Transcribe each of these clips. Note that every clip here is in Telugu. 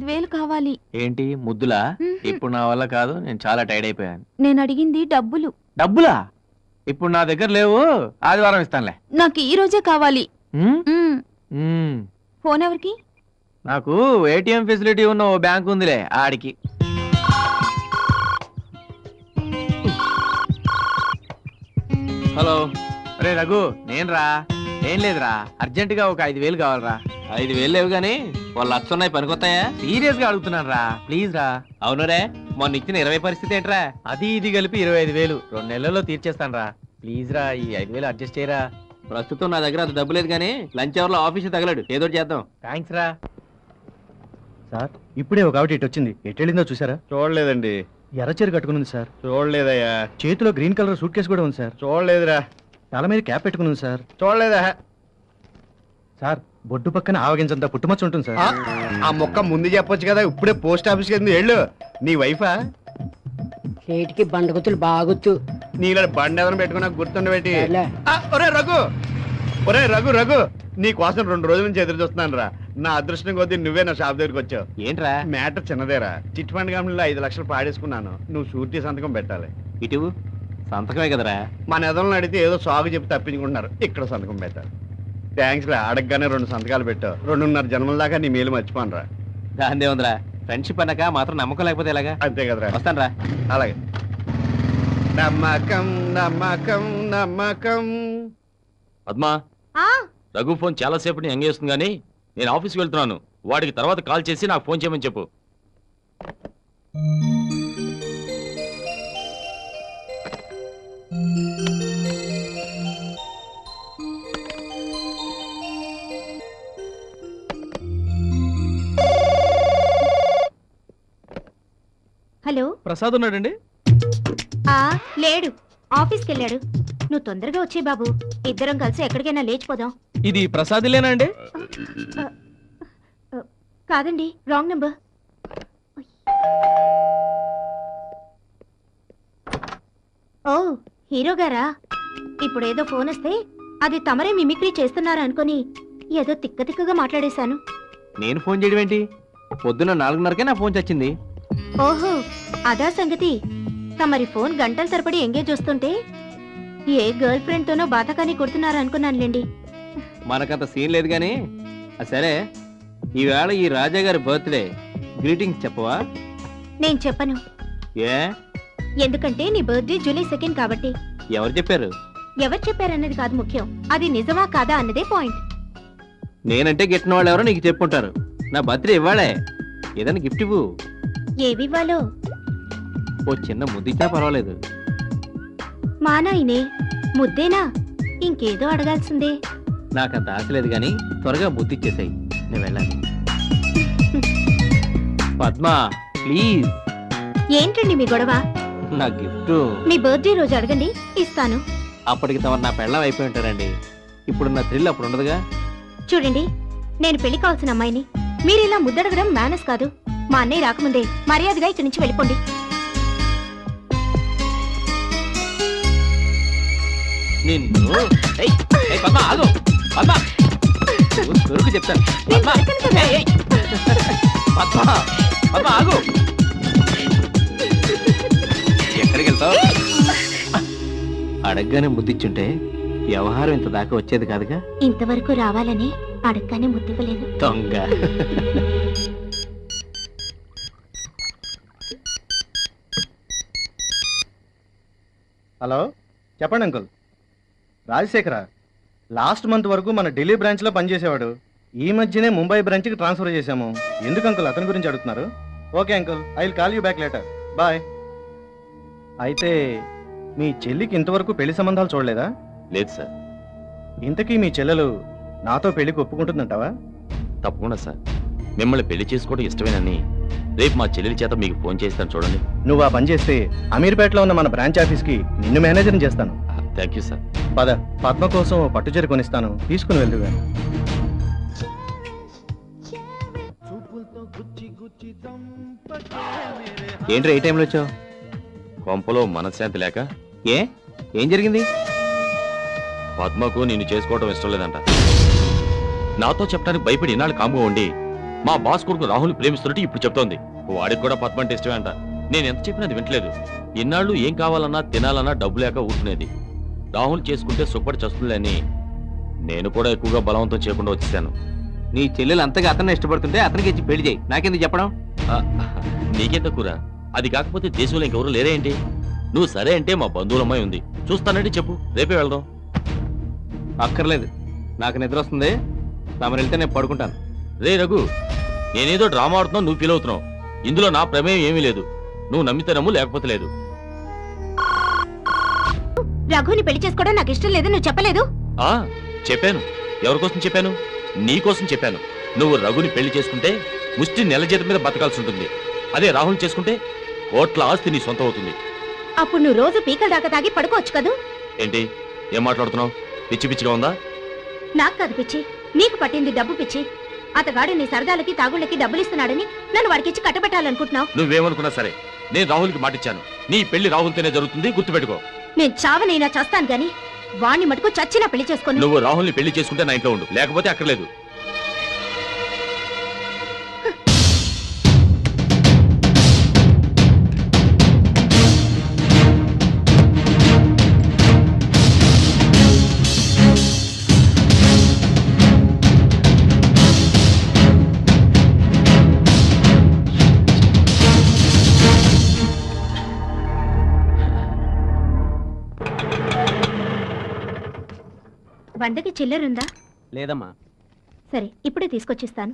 5,000 కావాలి. ఏంటి ముద్దులా? ఇప్పుడు నా వల్ల కాదు, నేను చాలా టైర్డ్ అయిపోయాను. నేను అడిగింది డబ్బులు. డబ్బులా? ఇప్పుడు నా దగ్గర లేవు, ఆదివారం ఇస్తానులే. నాకు ఈ రోజే కావాలి. ఫోన్ ఎవరికి? నాకు ఏటీఎం ఫెసిలిటీ ఉన్న ఓ బ్యాంక్ ఉందిలే, ఆడికి. హలో, అరే రఘు, నేను రా. ఏం లేదురా, అర్జెంటుగా ఒక 5,000 కావాలరా. 5,000 లేవు గానీ వాళ్ళు 1,00,000 ఉన్నాయి, పనికొస్తాయా? సీరియస్ గా అడుగుతున్నాను రా, ప్లీజ్ రా. అవునురే, మొన్న ఇచ్చిన 20 పరిస్థితి ఏంట్రా? అది ఇది కలిపి 25,000 2 నెలల్లో తీర్చేస్తాను రా. ప్లీజ్ రా, ఈ 5,000 అడ్జస్ట్ చేయరా. ప్రస్తుతం నా దగ్గర అంత డబ్బు లేదు కానీ లంచ్ అవర్ లో ఆఫీస్ తగలడు, ఏదో చేద్దాం. థ్యాంక్స్ రా. సార్, ఇప్పుడే ఒక ఆవిడ ఇటు వచ్చింది. ఎట్టెళ్ళిందో చూసారా? చూడలేదండి. ఎర్రచీర కట్టుకుని సార్. చూడలేదయ్యా. చేతిలో గ్రీన్ కలర్ సూట్ కేసు కూడా ఉంది సార్. చూడలేదురా. తల మీద క్యాప్ పెట్టుకుని సార్. చూడలేదా సార్? బొడ్డు పక్కన ఆవగించంత పుట్టుమచ్చ ఉంటుంది సార్. ఆ మొక్క ముందు చెప్పొచ్చు కదా, ఇప్పుడే పోస్ట్ ఆఫీస్కి వెళ్ళి వెళ్ళు. నీ వైఫా? చేతికి బండగుతులు బాగుతు. నీళ్ళ బండి ఏదైనా పెట్టుకున్నా గుర్తుండబెట్టి. ఒరే రఘు, ఒరే రఘు రఘు, నీ కోసం 2 రోజుల నుంచి ఎదురు చూస్తున్నాను రా. నా అదృష్టం కొద్దీ నువ్వే నా షాప్ దగ్గరికి వచ్చావు. ఏంట్రా మ్యాటర్? చిన్నదేరా, చిట్ ఫండ్ కంపెనీలో 5 లక్షలు పాడేసుకున్నాను. నువ్వు షూరిటీ సంతకం పెట్టాలి. ఇటు సంతకమే కదరా. మన ఎదలను అడిగితే ఏదో సాగు చెప్పి తప్పించుకుంటున్నారు. ఇక్కడ సంతకం పెట్టాలి. థ్యాంక్స్ రా, అడగగానే 2 సంతకాలు పెట్టావు. 2.5 జన్మల దాకా నీ మేలు మర్చిపోను రా. దాందే ఉందిరా, ఫ్రెండ్షిప్ అన్నాక మాత్రం నమ్మకం లేకపోతే ఎలాగా? అంతే కదరా. వస్తాను రా. అలాగే. నమ్మకం నమ్మకం నమ్మకం. పద్మా, రఘు ఫోన్ చాలాసేపటి ఎంగేస్తుంది కానీ నేను ఆఫీస్కి వెళ్తున్నాను. వాడికి తర్వాత కాల్ చేసి నాకు ఫోన్ చేయమని చెప్పు. హలో, ప్రసాద్ ఉన్నాడండి? లేడు, ఆఫీస్కి వెళ్ళాడు. నువ్వు తొందరగా వచ్చే బాబు, ఇద్దరం కలిసి ఎక్కడికైనా లేచిపోదాం. ఇది ప్రసాద్లేనండి? కాదండి, రాంగ్ నెంబర్. ఓ, హీరో గారా? ఇప్పుడేదో ఫోన్ వస్తే అది తమరే మిమిక్రీ చేస్తున్నారా అనుకుని ఏదో తిక్క తిక్కగా మాట్లాడేశాను. నేను ఫోన్ చేయడం ఏంటి? పొద్దున్న 4:30కే నా ఫోన్ చచ్చింది. ఓహో, అదా సంగతి. తమరి ఫోన్ గంటల తరబడి ఎంగేజ్ వస్తుంటే ఏ గర్ల్ ఫ్రెండ్ తోనో బాతకాని కొడుతున్నారా అనుకున్నానులేండి. మనకంత సీన్ లేదు గానీ సరే, ఈవేళ ఈ రాజా గారి బర్త్డే, గ్రీటింగ్స్ చెప్పవా? నేను చెప్పను. ఏ? ఎందుకంటే నీ బర్త్డే జూలై 2 కాబట్టి. ఎవరు చెప్పారు? ఎవరు చెప్పారన్నది కాదు ముఖ్యం, అది నిజమా కాదా అన్నదే పాయింట్. నేనంటే గిట్టిన వాళ్ళు ఎవరో నీకు చెప్పుకుంటారు. నా బర్త్డే ఇవ్వాలే, ఏదైనా గిఫ్ట్ ఇవ్వు. ఏవివ్వాలో? ఓ చిన్న ముద్దిచ్చినా పర్వాలేదు. మా నాయనే, ముద్దేనా? ఇంకేదో అడగాల్సిందే. నాకంత ఆశ లేదు గాని త్వరగా ముద్దిచ్చేసాయి, నేను వెళ్ళాలి. పద్మా ప్లీజ్. ఏంటండి మీ గొడవ? నా గిఫ్ట్ మీ బర్త్డే రోజు అడగండి, ఇస్తాను. అప్పటికి తమరు నా పెళ్ళం అయిపోయి ఉంటారండి. ఇప్పుడు నా థ్రిల్ అప్పుడు ఉండదుగా. చూడండి, నేను పెళ్లి కావాల్సిన అమ్మాయిని. మీరిలా ముద్దడగడం మేనస్ కాదు. మా అన్నయ్య రాకముందే మర్యాదగా ఇక్కడి నుంచి వెళ్ళిపోండి. నిన్ను దొరుకు చెప్తాను. ఎక్కడికి వెళ్తావు? అడగగానే ముద్దిచ్చుంటే వ్యవహారం ఇంత దాకా వచ్చేది కాదుగా. ఇంతవరకు రావాలని అడగగానే ముద్దివ్వలేదు. దొంగ. హలో, చెప్పండి అంకుల్. రాజశేఖర లాస్ట్ మంత్ వరకు మన ఢిల్లీ బ్రాంచ్లో పనిచేసేవాడు. ఈ మధ్యనే ముంబై బ్రాంచ్కి ట్రాన్స్ఫర్ చేశాము. ఎందుకు అంకుల్ అతని గురించి అడుగుతున్నారు? Okay uncle, I will call you back later. Bye. అయితే మీ చెల్లికి ఇంతవరకు పెళ్లి సంబంధాలు చూడలేదా? లేదు సార్. ఇంతకీ మీ చెల్లెలు నాతో పెళ్లికి ఒప్పుకుంటుందంటావా? తప్పకుండా సార్, మిమ్మల్ని పెళ్లి చేసుకోవడం ఇష్టమేనని రేపు మా చెల్లెలి చేత మీకు ఫోన్ చేస్తాను చూడండి. నువ్వు ఆ పని చేస్తే అమీర్పేటలో ఉన్న మన బ్రాంచ్ ఆఫీస్కి నిన్ను మేనేజర్ని చేస్తాను. Thank you sir. పద, పద్మ కోసం పట్టుచీర కొనిస్తాను, తీసుకుని వెళ్దుగా. ఏంట్రా ఏ టైంలో వచ్చావు? కొంపలో మనశ్శాంతి లేక. ఏ, ఏం జరిగింది? పద్మకు నిన్ను చేసుకోవడం ఇష్టం లేదంట. నాతో చెప్పడానికి భయపడి ఇన్నాళ్ళు కాముగా ఉండి మా బాస్ కొడుకు రాహుల్ ప్రేమిస్తున్నట్టు ఇప్పుడు చెప్తోంది. వాడికి కూడా పద్మ అంటే ఇష్టమే అంట. నేను ఎంత చెప్పినా అది వింటలేదు. ఇన్నాళ్ళు ఏం కావాలన్నా తినాలన్నా డబ్బు లేక ఊరుకునేది. రాహుల్ చేసుకుంటే సుఖపడి చస్తుందని నేను కూడా ఎక్కువగా బలవంతం చేయకుండా వచ్చేసాను. నీ చెల్లెలు అంతగా అతన్ని ఇష్టపడుతుంటే అతనికి ఇచ్చి పెళ్లి చేయి. నాకెందుకు చెప్పడం? నీకెంత కూర? అది కాకపోతే దేశంలో ఇంకెవరు లేరే ఏంటి? నువ్వు సరే అంటే మా బంధువుల అమ్మాయి ఉంది, చూస్తానంటే చెప్పు, రేపే వెళ్దాం. అక్కర్లేదు, నాకు నిద్ర వస్తుంది. తమరు వెళ్తే నేను పడుకుంటాను. రే రఘు, నేనేదో డ్రామా ఆడుతున్నావు, నువ్వు ఫీల్ అవుతున్నావు. ఇందులో నా ప్రమేయం ఏమీ లేదు. నువ్వు నమ్మితే నమ్ము, లేకపోతే లేదు. రఘుని పెళ్లి చేసుకోవడం నాకు ఇష్టం లేదు, నువ్వు చెప్పలేదు? చెప్పాను. ఎవరికోసం చెప్పాను? నీకోసం చెప్పాను. నువ్వు రఘుని పెళ్లి చేసుకుంటే ముష్టి నెల జీతం మీద బతకాల్సి ఉంటుంది. అదే రాహుల్ చేసుకుంటే కోట్ల ఆస్తి నీ సొంతం అవుతుంది. అప్పుడు నువ్వు రోజు పీకల దాకా తాగి పడుకోవచ్చు కదూ. ఏంటి ఏం మాట్లాడుతున్నావు? పిచ్చి పిచ్చిగా ఉందా? నాకు కాదు పిచ్చి, నీకు పట్టింది డబ్బు పిచ్చి. అతగాడు నీ సరదాలకి తాగుళ్ళకి డబ్బులు ఇస్తున్నాడని నన్ను వాడికిచ్చి కట్టబెట్టాలనుకుంటున్నావు. నువ్వేమనుకున్నా సరే, నేను రాహుల్కి మాటిచ్చాను. నీ పెళ్లి రాహుల్తోనే జరుగుతుంది, గుర్తుపెట్టుకో. నేను చావనైనా చేస్తాను గాని వాణ్ణి మటుకు చచ్చినా పెళ్లి చేసుకోను. నువ్వు రాహుల్ని పెళ్లి చేసుకుంటే నా ఇంట్లో ఉండు, లేకపోతే అక్కర్లేదు. వందకి చిల్లరుందా? లేదమ్మా. సరే, ఇప్పుడే తీసుకొచ్చిస్తాను.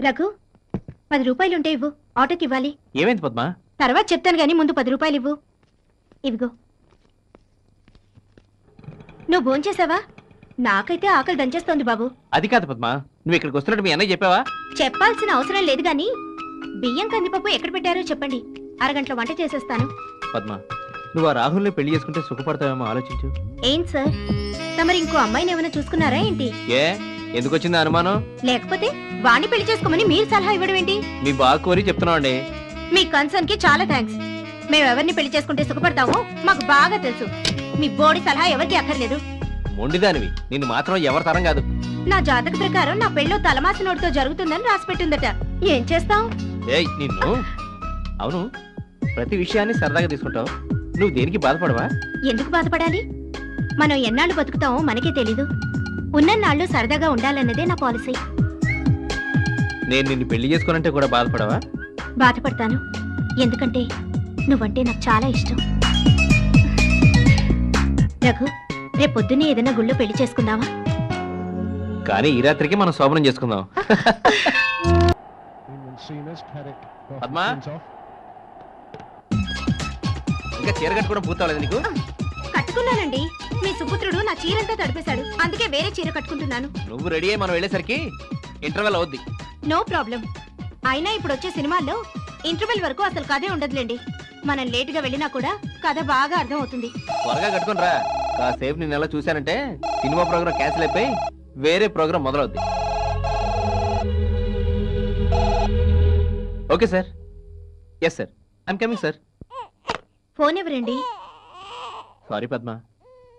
రఘు, 10 రూపాయలుంటే ఇవ్వు, ఆటోకి ఇవ్వాలి. ఏమైంది పద్మ? తర్వాత చెప్తాను గానీ ముందు 10 రూపాయలు ఇవ్వు. ఇవిగో. నువ్వు భోంచేసావా? నాకైతే ఆకలి దంచేస్తోంది బాబు. అది కాదు పద్మ, నువ్వు ఇక్కడికి వస్తున్నట్టు మీ అన్నయ్య చెప్పావా? చెప్పాల్సిన అవసరం లేదు గాని బియ్యం కందిపప్పు ఎక్కడ పెట్టారో చెప్పండి, అరగంటలో వంట చేసేస్తాను. పద్మ, నువ్వు ఆ రాహుల్ని పెళ్లి చేసుకుంటే సుఖపడతావేమో ఆలోచించు. ఏం సార్, తమరు ఇంకో అమ్మాయిని ఏమైనా చూసుకున్నారా ఏంటి? ఏ, ఎందుకు వచ్చింది అనుమానం? లేకపోతే వాణ్ణి పెళ్లి చేసుకోమని మీరు సలహా ఇవ్వడం ఏంటి? మీ బాగా కోరి చెప్తున్నావండి. మీ కన్సర్న్ కి చాలా థ్యాంక్స్. మేమెవరిని పెళ్లి చేసుకుంటే సుఖపడతామో మాకు బాగా తెలుసు. మీ బోడి సలహా ఎవరికి అక్కర్లేదు. మొండిదానివి, నిన్ను మాత్రం ఎవరి తరం కాదు. నా జాతక ప్రకారం నా పెళ్ళో తలమాసి నోటితో జరుగుతుందని రాసిపెట్టిందట. ఏం చేస్తావు? ఏయ్ నిన్ను. అవును, ప్రతి విషయాన్ని సరదాగా తీసుకుంటావు. నువ్వు దేనికి బాధపడవా? ఎందుకు బాధపడాలి? మనం ఎన్నాళ్ళు బతుకుతామో మనకే తెలీదు. ఉన్నన్నాళ్ళు సరదాగా ఉండాలన్నదే నా పాలసీ. నేను నిన్ను పెళ్లి చేసుకోనంటే కూడా బాధపడవా? బాధపడతాను, ఎందుకంటే నువ్వంటే నాకు చాలా ఇష్టం. రఘు, రేపు పొద్దున్నే ఏదైనా గుళ్ళో పెళ్లి చేసుకుందామా? కానీ ఈ రాత్రికి మనం శోభనం చేసుకుందాం. పద్మా, ఇంకా చీర కట్టుకోవడం పూర్తవలేదు నీకు? కట్టుకున్నానండి. మీ సుపుత్రుడు నా చీరంతా తడిపేశాడు, అందుకే వేరే చీర కట్టుకుంటున్నాను. నువ్వు రెడీ అయ్యి మనం వెళ్ళేసరికి ఇంటర్వెల్ అవుద్ది. No problem. అయినా ఇప్పుడు వచ్చే సినిమాల్లో ఇంటర్వెల్ వరకు అసలు కథే ఉండదులేండి. మనం లేటుగా వెళ్ళినా కూడా కథ బాగా అర్థం అవుతుంది. త్వరగా కట్టుకుని రా. కాసేపు నేను ఎలా చూశానంటే సినిమా ప్రోగ్రామ్ క్యాన్సిల్ అయిపోయి వేరే ప్రోగ్రామ్ మొదలవుద్ది. Okay sir. Yes sir, I'm coming sir. Phone ఎవరండి? సారీ పద్మ,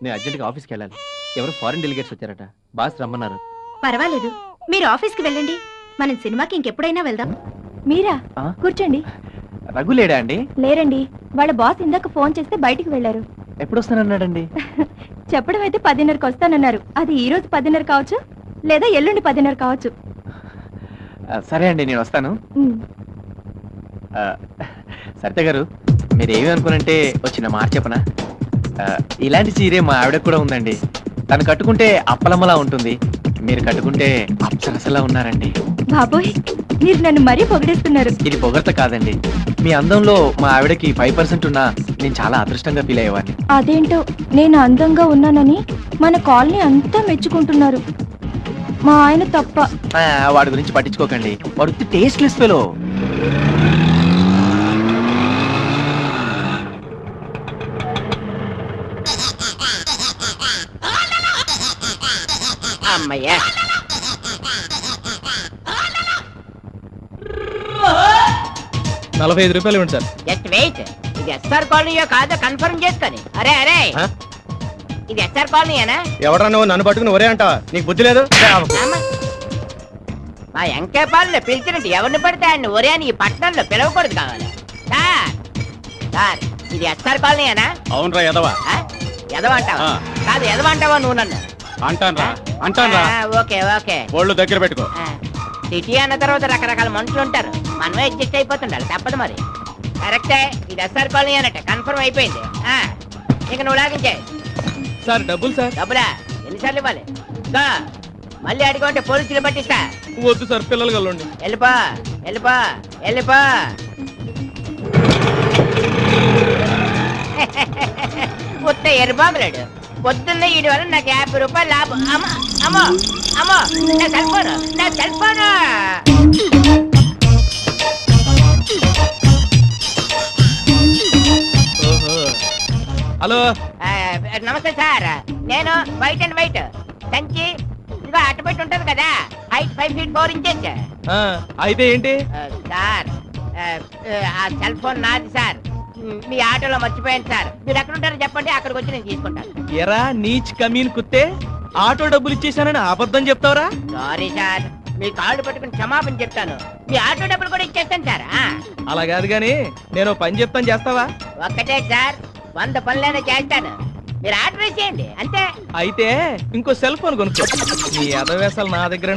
నేను అర్జెంట్గా ఆఫీస్కి వెళ్ళాలి. ఎవరు ఫారిన్ డెలిగేట్స్ వచ్చారట, బాస్ రమ్మన్నారు. పర్వాలేదు, మీరు ఆఫీస్కి వెళ్ళండి. మనం సినిమాకి ఇంకెప్పుడైనా వెళ్దాం. మీరా? కూర్చోండి. రఘు లేడా అండి? లేరండి, వాళ్ళ బాస్ ఇందాక ఫోన్ చేస్తే బయటికి వెళ్లారు. ఎప్పుడు వస్తానన్నాడండి? చెప్పడం అయితే 10:30కి వస్తానన్నారు. అది ఈ రోజు 10:30 కావచ్చు, లేదా ఎల్లుండి 10:30 కావచ్చు. సరే అండి, నేను వస్తాను. సరిత గారు, మీరు ఏమి అనుకునంటే వచ్చిన మాట చెప్పనా? ఇలాంటి చీరే మా ఆవిడకు కూడా ఉందండి. తను కట్టుకుంటే అప్పలమ్మలా ఉంటుంది, మీరు కట్టుకుంటే అప్సరసలా ఉన్నారండి. బాబోయ్, మీరు నన్ను మరీ పొగిడేస్తున్నారు. ఇది పొగడ్త కాదండి, మీ అందంలో మా ఆవిడకి 5% ఉన్నా నేను చాలా అదృష్టంగా ఫీల్ అయ్యేవాడిని. అదేంటో, నేను అందంగా ఉన్నానని మన కాలనీ అంతా మెచ్చుకుంటున్నారు, మా ఆయన తప్ప. వాడి గురించి పట్టించుకోకండి, వాడు టేస్ట్లెస్ ఫెలో. అమ్మయ్యా, 45 రూపాయలు ఇవ్వండి సార్. Just wait. ఇది ఎస్ఆర్ కాలనీయో కాదో కన్ఫర్మ్ చేసుకొని. అరే అరే, ఇది ఎస్ఆర్ కాలనీయేనా? ఎవడరా నువ్వు నన్ను పట్టుకుని ఒరే అంటావా? నీకు బుద్ధి లేదు? అమ్మ. మా ఎంకేపాల్లో పిలిచినట్టు ఎవరిని పడితే ఆయన ఒరే అని ఈ పట్టణంలో పిలవకూడదు కావాలి. సార్ ఇది ఎస్ఆర్ కాలనీయేనా? అవునరా ఎదవా. ఆ? ఎదవంటావా? కాదు ఎదవంటావా నువ్వు నన్ను? అంటాన్రా. Okay okay. ఒళ్ళు దగ్గర పెట్టుకో. సిటీ అన్న తర్వాత రకరకాల మనుషులు ఉంటారు, మనమే అడ్జస్ట్ అయిపోతుండాలి, తప్పదు మరి. కరెక్టే, ఇది ఎస్ఆర్ కాలనీ అన్నట్టు కన్ఫర్మ్ అయిపోయింది. ఇక నువ్వు లాగించే. సార్ డబ్బులు సార్. డబ్బులా? ఎన్నిసార్లు ఇవ్వాలి? గా, మళ్ళీ అడిగి పోలీసులు పట్టిస్తా. వద్దు సార్, పిల్లలు కలండి. వెళ్ళిపో వెళ్ళిపో వెళ్ళిపో. ఉత్త ఎరుబాబులాడు. పొద్దున్నే ఈడు వల్ల నాకు 50 రూపాయలు లాభం. అమ్మో అమ్మో అమ్మో, నా సెల్ ఫోను, నా సెల్ ఫోను. హలో, నమస్తే సార్, నేను వైట్ అండ్ వైట్ సంచి ఇదిగో అట్టుబెట్టి ఉంటది కదా, హైట్ 5 feet 4 inches. అయితే ఏంటి? సార్ ఆ సెల్ ఫోన్ నాది సార్, మీ ఆటోలో మర్చిపోయాను సార్. మీరు ఎక్కడ ఉంటారో చెప్పండి, అక్కడికి వచ్చి నేను తీసుకుంటాను. ఎరా నీచ్ కమీన్ కుత్తే, ఆటో డబ్బులు ఇచ్చేసానని అబద్ధం చెప్తావరా? సారీ సార్, మీ కాళ్ళు పట్టుకుని క్షమాపణ చెప్తాను. మీ ఆటో డబ్బులు కూడా ఇచ్చేస్తాను సార్. అలా కాదు గాని నేను పని చెప్తాను, చేస్తావా? ఒక్కటే సార్, 100 పనులైనా చేస్తాను, మీరు ఆర్డర్ చేయండి అంతే. అయితే ఇంకో సెల్ ఫోన్ కొనుక్కో. నీ అదవేశాలు నా దగ్గర